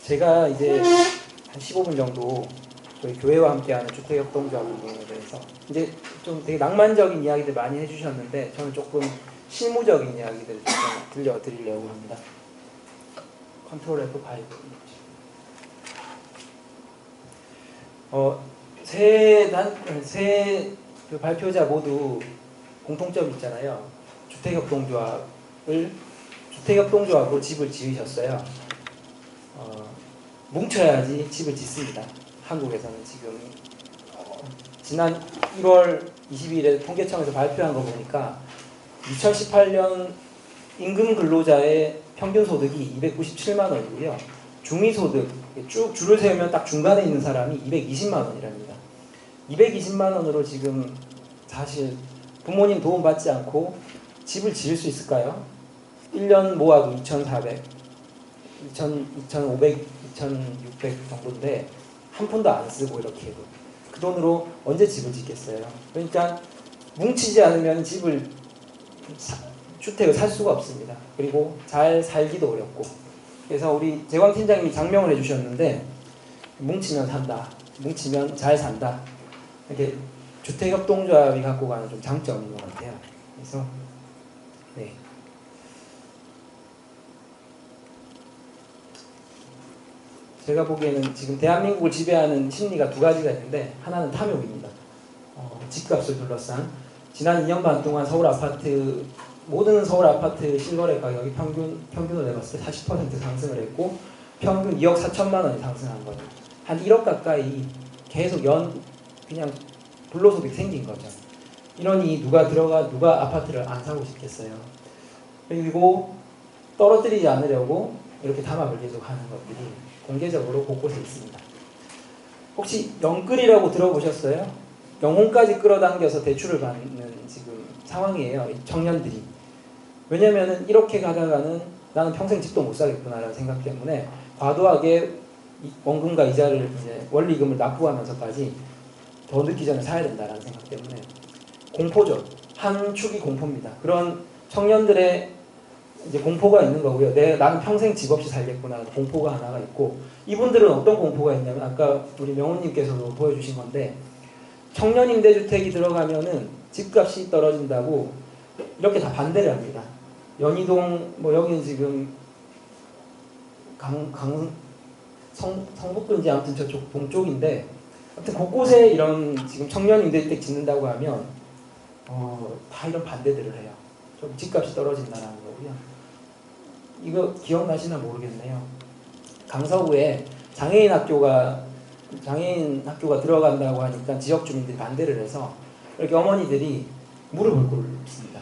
제가 이제 한 15분 정도 저희 교회와 함께하는 주택협동조합 운동에 대해서 이제 좀 되게 낭만적인 이야기들 많이 해주셨는데 저는 조금 실무적인 이야기들을 좀 들려드리려고 합니다. 컨트롤 F5. 세 그 발표자 모두 공통점이 있잖아요. 주택협동조합으로 집을 지으셨어요. 뭉쳐야지 집을 짓습니다. 한국에서는 지금 지난 1월 20일에 통계청에서 발표한 거 보니까 2018년 임금 근로자의 평균 소득이 297만 원이고요. 중위소득 쭉 줄을 세우면 딱 중간에 있는 사람이 220만 원이랍니다. 220만 원으로 지금 사실 부모님 도움 받지 않고 집을 지을 수 있을까요? 1년 모아도 2,400, 2,500, 2,600 정도인데 한 푼도 안 쓰고 이렇게 해도 그 돈으로 언제 집을 짓겠어요? 그러니까 뭉치지 않으면 주택을 살 수가 없습니다. 그리고 잘 살기도 어렵고. 그래서 우리 재광 팀장님이 장명을 해주셨는데 뭉치면 산다, 뭉치면 잘 산다. 이렇게 주택협동조합이 갖고 가는 좀 장점인 것 같아요. 그래서 네. 제가 보기에는 지금 대한민국을 지배하는 심리가 두 가지가 있는데 하나는 탐욕입니다. 집값을 둘러싼 지난 2년 반 동안 모든 서울 아파트 실거래 가격이 평균으로 내봤을 때 40% 상승을 했고 평균 2억 4천만 원이 상승한 거예요. 한 1억 가까이 계속 그냥 불로소득이 생긴 거죠. 이러니 누가 아파트를 안 사고 싶겠어요. 그리고 떨어뜨리지 않으려고 이렇게 담합을 계속하는 것들이 공개적으로 곳곳에 있습니다. 혹시 영끌이라고 들어보셨어요? 영혼까지 끌어당겨서 대출을 받는 지금 상황이에요. 청년들이. 왜냐면은 이렇게 가다가는 나는 평생 집도 못 사겠구나라는 생각 때문에 과도하게 원금과 이자를 이제 원리금을 납부하면서까지 더 늦기 전에 사야 된다라는 생각 때문에 공포죠. 한 축이 공포입니다. 그런 청년들의 이제 공포가 있는 거고요. 나는 평생 집 없이 살겠구나 공포가 하나가 있고 이분들은 어떤 공포가 있냐면 아까 우리 명훈님께서도 보여주신 건데 청년 임대주택이 들어가면은 집값이 떨어진다고 이렇게 다 반대를 합니다. 연희동 여기는 지금 성북군지 아무튼 저쪽 동쪽인데 아무튼 곳곳에 이런 지금 청년 임대주택 짓는다고 하면 다 이런 반대들을 해요. 좀 집값이 떨어진다는 거고요. 이거 기억나시나 모르겠네요. 강서구에 장애인 학교가 들어간다고 하니까 지역 주민들이 반대를 해서 이렇게 어머니들이 무릎을 꿇습니다.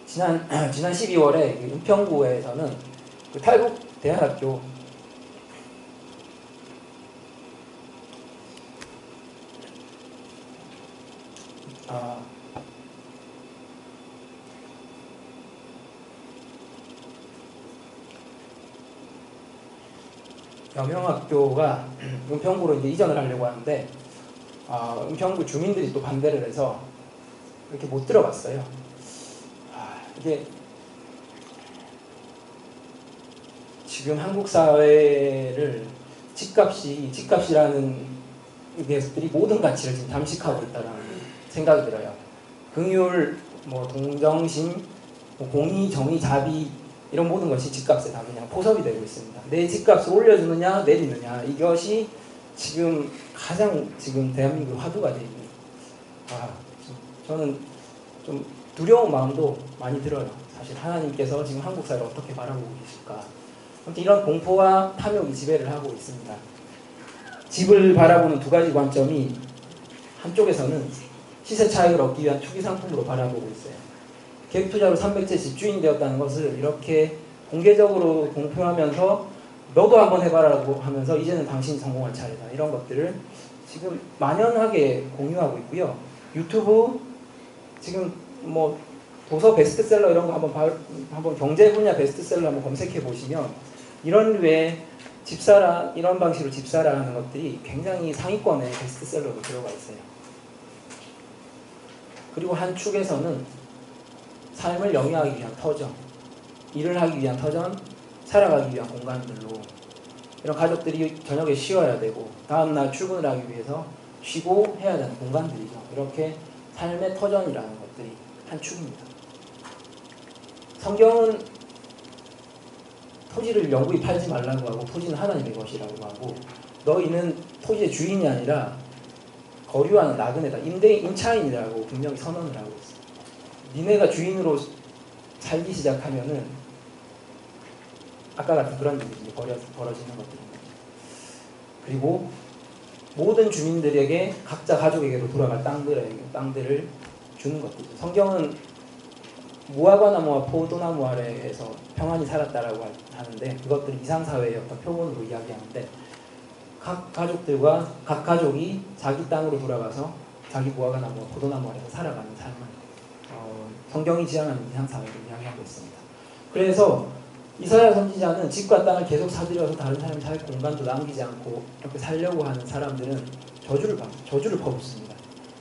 지난 12월에 은평구에서는 그 탈북 대한학교 여명학교가 은평구로 이제 이전을 하려고 하는데 은평구 주민들이 또 반대를 해서 이렇게 못 들어갔어요. 이게 지금 한국 사회를 집값이라는 것들이 모든 가치를 지금 잠식하고 있다는 생각이 들어요. 긍휼, 동정심, 공의, 정의, 자비 이런 모든 것이 집값에 다 그냥 포섭이 되고 있습니다. 내 집값을 올려주느냐 내리느냐 이것이 지금 가장 대한민국 화두가 되어 있는. 저는 좀 두려운 마음도 많이 들어요. 사실 하나님께서 지금 한국 사회를 어떻게 바라보고 계실까. 아무튼 이런 공포와 탐욕이 지배를 하고 있습니다. 집을 바라보는 두 가지 관점이 한쪽에서는 시세 차익을 얻기 위한 투기 상품으로 바라보고 있어요. 계획투자로 300채 집주인이 되었다는 것을 이렇게 공개적으로 공표하면서 너도 한번 해봐라고 하면서 이제는 당신이 성공할 차례다. 이런 것들을 지금 만연하게 공유하고 있고요. 유튜브 지금 도서 베스트셀러 이런 거 한번 경제 분야 베스트셀러 한번 검색해 보시면 이런 류의 집사라 이런 방식으로 집사라 하는 것들이 굉장히 상위권의 베스트셀러로 들어가 있어요. 그리고 한 축에서는 삶을 영위하기 위한 터전, 일을 하기 위한 터전, 살아가기 위한 공간들로 이런 가족들이 저녁에 쉬어야 되고 다음날 출근을 하기 위해서 쉬고 해야 되는 공간들이죠. 이렇게 삶의 터전이라는 것들이 한 축입니다. 성경은 토지를 영구히 팔지 말라고 하고 토지는 하나님의 것이라고 하고 너희는 토지의 주인이 아니라 거류하는 나그네다. 임차인이라고 분명히 선언을 하고 있어요. 니네가 주인으로 살기 시작하면은 아까 같은 그런 일이 벌어지는 것들입니다. 그리고 모든 주민들에게 각자 가족에게로 돌아갈 땅들을 주는 것들이죠. 성경은 무화과 나무와 포도나무 아래에서 평안히 살았다라고 하는데 그것들이 이상사회의 어떤 표본으로 이야기하는데 각 가족이 자기 땅으로 돌아가서 자기 무화과 나무와 포도나무 아래서 살아가는 삶을 성경이 지향하는 이상사회를 이야기하고 있습니다. 그래서 이사야 선지자는 집과 땅을 계속 사들여서 다른 사람이 살 공간도 남기지 않고 이렇게 살려고 하는 사람들은 저주를 퍼붓습니다.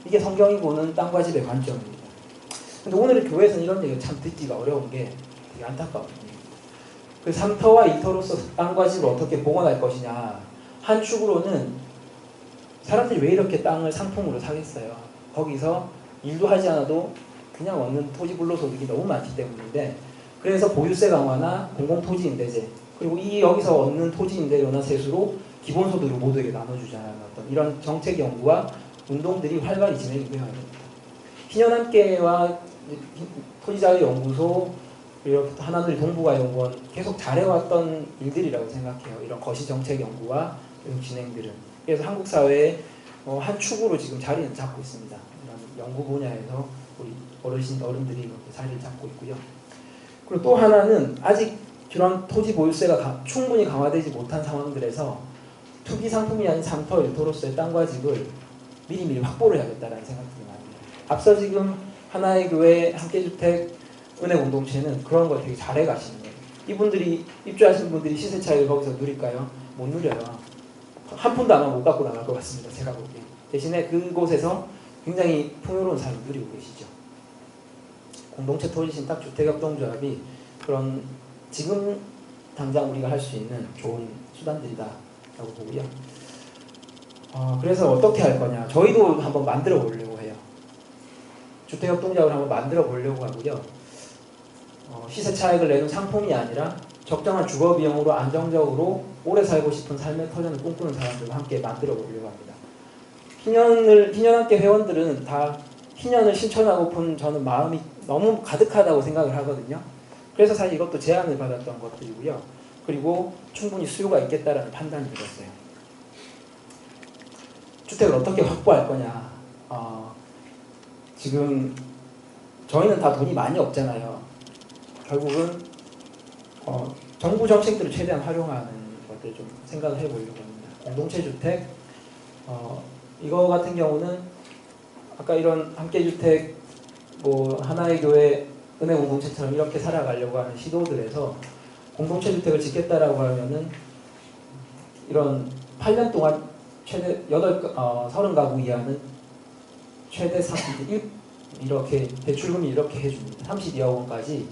이게 성경이 보는 땅과 집의 관점입니다. 근데 오늘 교회에서는 이런 얘기를 참 듣기가 어려운 게 되게 안타까워요. 그 3터와 2터로서 땅과 집을 어떻게 복원할 것이냐. 한 축으로는 사람들이 왜 이렇게 땅을 상품으로 사겠어요. 거기서 일도 하지 않아도 그냥 얻는 토지 불로소득이 너무 많기 때문인데 그래서 보유세 강화나 공공토지임대제 그리고 여기서 얻는 토지임대료나 세수로 기본소득을 모두에게 나눠주자는 어떤 이런 정책 연구와 운동들이 활발히 진행이 되어야 됩니다. 희년함께와 토지자유연구소 그리고 하나둘 동북아연구원 계속 잘해왔던 일들이라고 생각해요. 이런 거시정책 연구와 이런 진행들은. 그래서 한국 사회의 한 축으로 지금 자리는 잡고 있습니다. 이런 연구 분야에서 우리 어른들이 이렇게 자리를 잡고 있고요. 그리고 또 하나는 아직 그런 토지 보유세가 충분히 강화되지 못한 상황들에서 투기 상품이 아닌 3터, 1터로서의 땅과 집을 미리미리 확보를 해야겠다는 생각들이 많이 들어요. 앞서 지금 하나의 교회 함께주택 은혜 공동체는 그런 걸 되게 잘해 가시는 거예요. 이분들이 입주하신 분들이 시세 차익을 거기서 누릴까요? 못 누려요. 한 푼도 아마 못 갖고 나갈 것 같습니다. 제가 보기에. 대신에 그곳에서 굉장히 풍요로운 삶을 누리고 계시죠. 공동체 토지 신탁 주택협동조합이 그런 지금 당장 우리가 할 수 있는 좋은 수단들이다 라고 보고요. 그래서 어떻게 할 거냐. 저희도 한번 만들어 보려고 해요. 주택협동조합을 한번 만들어 보려고 하고요. 시세 차익을 내는 상품이 아니라 적정한 주거비용으로 안정적으로 오래 살고 싶은 삶의 터전을 꿈꾸는 사람들과 함께 만들어 보려고 합니다. 희년함께 회원들은 다 희년을 실천하고픈 저는 마음이 너무 가득하다고 생각을 하거든요. 그래서 사실 이것도 제안을 받았던 것들이고요. 그리고 충분히 수요가 있겠다라는 판단이 들었어요. 주택을 어떻게 확보할 거냐. 지금 저희는 다 돈이 많이 없잖아요. 결국은 정부 정책들을 최대한 활용하는 것들 좀 생각을 해보려고 합니다. 공동체 주택 이거 같은 경우는 아까 이런 함께주택 뭐 하나의 교회 은혜 공동체처럼 이렇게 살아가려고 하는 시도들에서 공동체 주택을 짓겠다라고 하면은 이런 8년 동안 최대 30가구 이하는 최대 1 이렇게 대출금리 이렇게 해줍니다. 32억 원까지.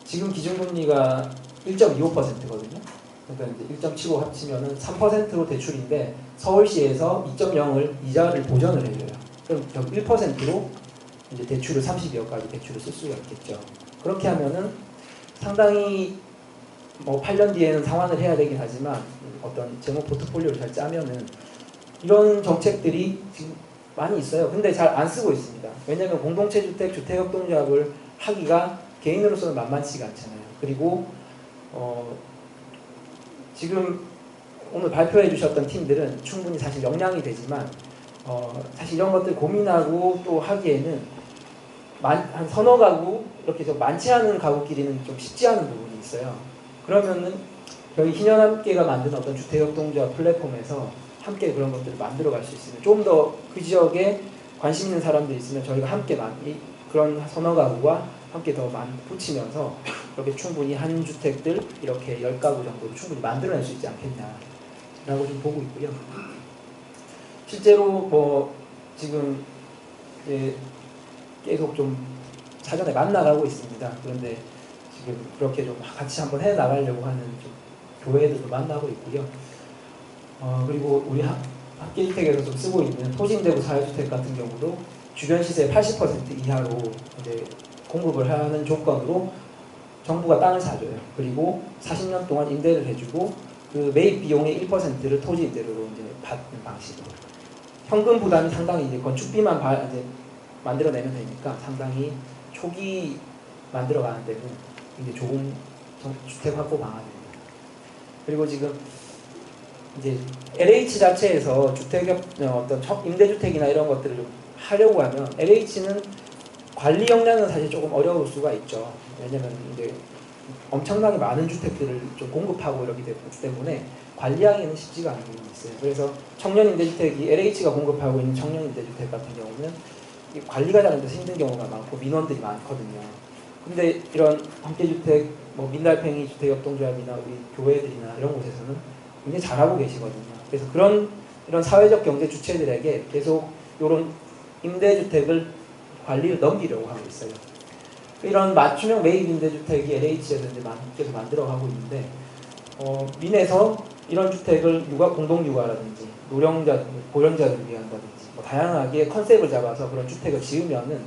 지금 기준금리가 1.25%거든요. 그러니까 이제 1.75 합치면은 3%로 대출인데 서울시에서 2.0을 이자를 보전을 해줘요. 그럼 1%로 이제 대출을 32억까지 대출을 쓸 수가 있겠죠. 그렇게 하면은 상당히 뭐 8년 뒤에는 상환을 해야 되긴 하지만 어떤 재무 포트폴리오를 잘 짜면은 이런 정책들이 지금 많이 있어요. 근데 잘 안 쓰고 있습니다. 왜냐하면 공동체 주택, 주택협동조합을 하기가 개인으로서는 만만치가 않잖아요. 그리고 지금 오늘 발표해 주셨던 팀들은 충분히 사실 역량이 되지만 사실 이런 것들 고민하고 또 하기에는 한 서너 가구 이렇게 좀 많지 않은 가구끼리는 좀 쉽지 않은 부분이 있어요. 그러면은 여기 희년함께가 만든 어떤 주택협동조합 플랫폼에서 함께 그런 것들을 만들어 갈 수 있으면 좀 더 그 지역에 관심 있는 사람들이 있으면 저희가 함께 그런 서너 가구와 함께 더 많이 붙이면서 이렇게 충분히 한 주택들 이렇게 10가구 정도를 충분히 만들어낼 수 있지 않겠냐라고 좀 보고 있고요. 실제로 뭐 지금 계속 좀 사전에 만나가고 있습니다. 그런데 지금 그렇게 좀 같이 한번 해 나가려고 하는 좀 교회들도 만나고 있고요. 그리고 우리 학기주택에서 좀 쓰고 있는 토지임대부 사회주택 같은 경우도 주변 시세 80% 이하로 이제 공급을 하는 조건으로 정부가 땅을 사줘요. 그리고 40년 동안 임대를 해주고 그 매입 비용의 1%를 토지 임대료로 이제 받는 방식으로 현금 부담이 상당히 이제 건축비만 이제 만들어내면 되니까 상당히 초기 만들어가는 데는 이제 좋은 주택 확보 방안입니다. 그리고 지금 이제 LH 자체에서 어떤 임대주택이나 이런 것들을 좀 하려고 하면 LH는 관리 역량은 사실 조금 어려울 수가 있죠. 왜냐면 이제 엄청나게 많은 주택들을 좀 공급하고 이러기 때문에 관리하기는 쉽지가 않은 부분이 있어요. 그래서 청년임대주택이 LH가 공급하고 있는 청년임대주택 같은 경우는 관리가 잘 안 돼서 힘든 경우가 많고 민원들이 많거든요. 근데 이런 함께주택, 뭐 민달팽이 주택협동조합이나 우리 교회들이나 이런 곳에서는 굉장히 잘하고 계시거든요. 그래서 이런 사회적 경제 주체들에게 계속 이런 임대주택을 관리를 넘기려고 하고 있어요. 이런 맞춤형 매입 임대주택이 LH에서 이제 계속 만들어가고 있는데 민에서 이런 주택을 공동육아라든지 노령자, 고령자들을 위한다든지 뭐 다양하게 컨셉을 잡아서 그런 주택을 지으면은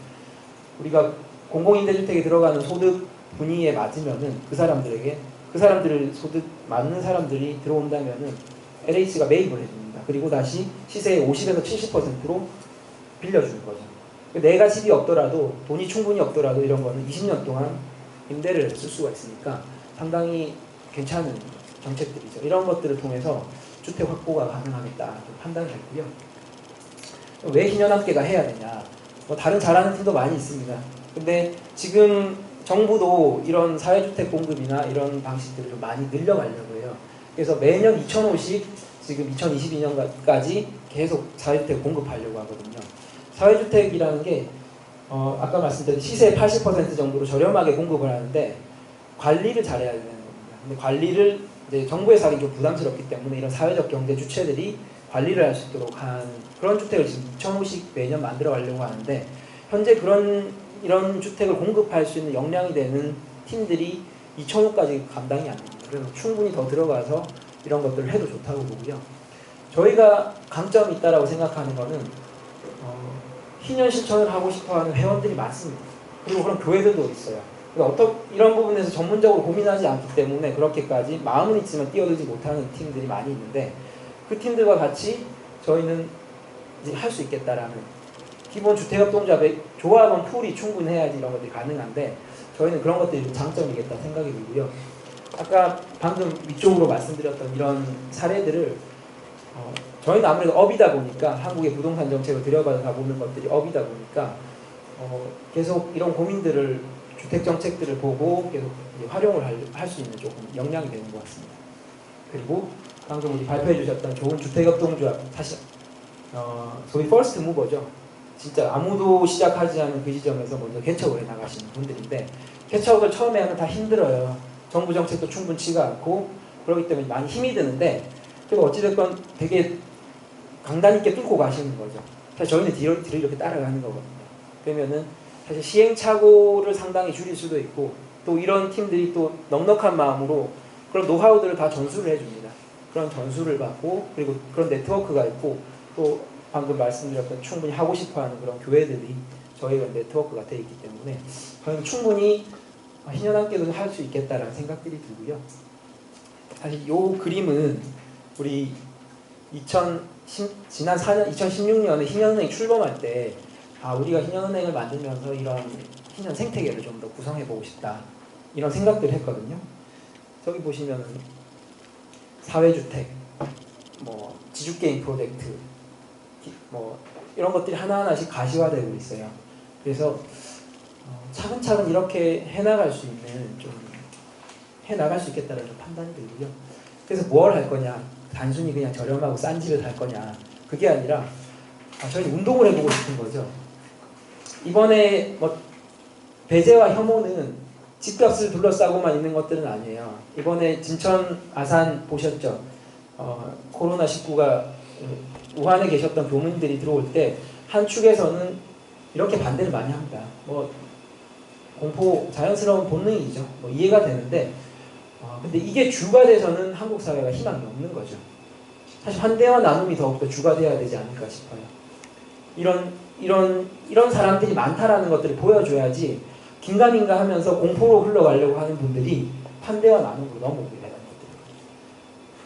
우리가 공공임대주택에 들어가는 소득 분위기에 맞으면은 그 사람들을 소득 맞는 사람들이 들어온다면은 LH가 매입을 해줍니다. 그리고 다시 시세의 50에서 70%로 빌려주는 거죠. 내가 집이 없더라도 돈이 충분히 없더라도 이런 거는 20년 동안 임대를 쓸 수가 있으니까 상당히 괜찮은 정책들이죠. 이런 것들을 통해서 주택 확보가 가능하겠다 판단이 됐고요. 왜 희년함께가 해야 되냐? 뭐 다른 잘하는 팀도 많이 있습니다. 근데 지금 정부도 이런 사회주택 공급이나 이런 방식들을 좀 많이 늘려가려고 해요. 그래서 매년 2,000호씩 지금 2022년까지 계속 사회주택 공급하려고 하거든요. 사회주택이라는 게 아까 말씀드린 시세의 80% 정도로 저렴하게 공급을 하는데 관리를 잘해야 되는 겁니다. 근데 관리를 이제 정부에서 하기 좀 부담스럽기 때문에 이런 사회적 경제 주체들이 관리를 할 수 있도록 한 그런 주택을 지금 2,000호씩 매년 만들어 가려고 하는데 현재 이런 주택을 공급할 수 있는 역량이 되는 팀들이 2,000호까지 감당이 안 됩니다. 그래서 충분히 더 들어가서 이런 것들을 해도 좋다고 보고요. 저희가 강점이 있다라고 생각하는 거는 희년 실천을 하고 싶어하는 회원들이 많습니다. 그리고 그런 교회들도 있어요. 그러니까 이런 부분에서 전문적으로 고민하지 않기 때문에 그렇게까지 마음은 있지만 뛰어들지 못하는 팀들이 많이 있는데 그 팀들과 같이 저희는 할 수 있겠다라는 기본 주택협동조합의 조합원 풀이 충분해야지 이런 것들이 가능한데 저희는 그런 것들이 좀 장점이겠다 생각이 들고요. 아까 방금 위쪽으로 말씀드렸던 이런 사례들을 저희는 아무래도 업이다 보니까 한국의 부동산 정책을 들여다보는 보는 것들이 업이다 보니까 계속 이런 고민들을 주택 정책들을 보고 계속 활용을 할 수 있는 조금 역량이 되는 것 같습니다. 그리고 방금 우리 발표해 주셨던 좋은 주택협동조합 사실 소위 퍼스트 무버죠. 진짜 아무도 시작하지 않은 그 지점에서 먼저 개척을 해 나가시는 분들인데 개척을 처음에 하면 다 힘들어요. 정부 정책도 충분치가 않고 그렇기 때문에 많이 힘이 드는데 그래도 어찌됐건 되게 강단 있게 뚫고 가시는 거죠. 사실 저희는 뒤를 이렇게 따라가는 거거든요. 그러면은 사실 시행착오를 상당히 줄일 수도 있고 또 이런 팀들이 또 넉넉한 마음으로 그런 노하우들을 다 전수를 해줍니다. 그런 전수를 받고 그리고 그런 네트워크가 있고 또 방금 말씀드렸던 충분히 하고 싶어하는 그런 교회들이 저희가 네트워크가 되어 있기 때문에 저희는 충분히 희년함께도 할 수 있겠다라는 생각들이 들고요. 사실 이 그림은 우리 지난 4년 2016년에 희년은행 출범할 때 우리가 희년은행을 만들면서 이런 희년 생태계를 좀 더 구성해보고 싶다 이런 생각들을 했거든요. 저기 보시면 사회주택, 뭐 지주게임 프로젝트 뭐 이런 것들이 하나하나씩 가시화되고 있어요. 그래서 차근차근 이렇게 해나갈 수 있겠다는 판단이 들고요. 그래서 뭘 할 거냐? 단순히 그냥 저렴하고 싼 집을 살 거냐? 그게 아니라 저희는 운동을 해보고 싶은 거죠. 이번에 뭐 배제와 혐오는 집값을 둘러싸고만 있는 것들은 아니에요. 이번에 진천 아산 보셨죠? 코로나19가 우한에 계셨던 교민들이 들어올 때 한 축에서는 이렇게 반대를 많이 합니다. 뭐 공포 자연스러운 본능이죠. 뭐 이해가 되는데 근데 이게 주가 돼서는 한국 사회가 희망이 없는 거죠. 사실 환대와 나눔이 더욱더 주가 돼야 되지 않을까 싶어요. 이런 사람들이 많다라는 것들을 보여줘야지 긴가민가 하면서 공포로 흘러가려고 하는 분들이 환대와 나눔으로 넘어오게 되는 것들이에요.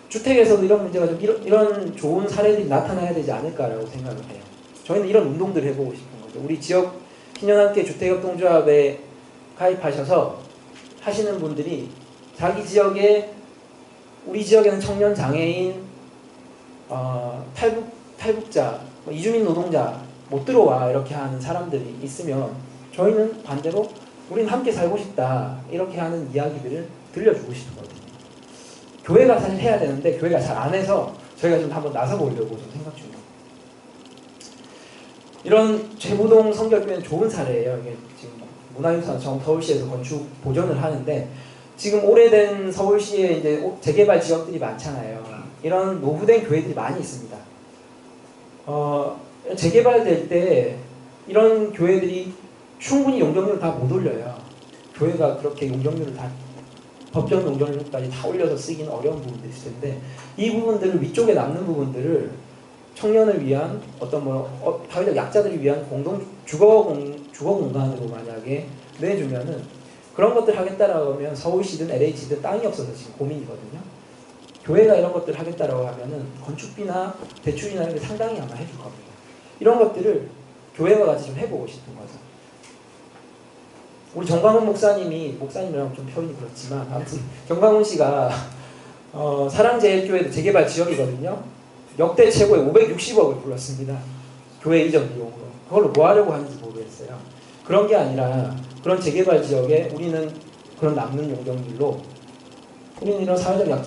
주택에서도 이런 문제가 좀 이런 좋은 사례들이 나타나야 되지 않을까라고 생각을 해요. 저희는 이런 운동들을 해보고 싶은 거죠. 우리 지역 신년함께 주택협동조합에 가입하셔서 하시는 분들이 자기 지역에 우리 지역에는 청년 장애인 탈북자 이주민 노동자 못 들어와 이렇게 하는 사람들이 있으면 저희는 반대로 우리는 함께 살고 싶다 이렇게 하는 이야기들을 들려주고 싶거든요. 교회가 사실 해야 되는데 교회가 잘 안 해서 저희가 좀 한번 나서보려고 좀 생각 중입니다. 이런 제부동 성결교회는 좋은 사례예요. 이게 지금 문화유산 서울시에서 건축 보존을 하는데 지금 오래된 서울시에 이제 재개발 지역들이 많잖아요. 이런 노후된 교회들이 많이 있습니다. 재개발될 때 이런 교회들이 충분히 용적률을 다 못 올려요. 교회가 그렇게 용적률을 다 법정 용적률까지 다 올려서 쓰기는 어려운 부분도 있을 텐데 이 부분들을 위쪽에 남는 부분들을 청년을 위한 어떤 사회적 약자들을 위한 공동 주거 공간으로 만약에 내주면은 그런 것들 하겠다라고 하면 서울시든 LH든 땅이 없어서 지금 고민이거든요. 교회가 이런 것들 하겠다라고 하면은 건축비나 대출이나 이런 게 상당히 아마 해줄 겁니다. 이런 것들을 교회와 같이 좀 해보고 싶은 거죠. 우리 정광훈 목사님이라면 좀 표현이 그렇지만 아무튼 정광훈 씨가 사랑제일교회도 재개발 지역이거든요. 역대 최고의 560억을 불렀습니다. 교회 이전 비용으로. 그걸로 뭐 하려고 하는지 모르겠어요. 그런 게 아니라 그런 재개발 지역에 우리는 그런 남는 용적률로 우리는 이런 사회적 약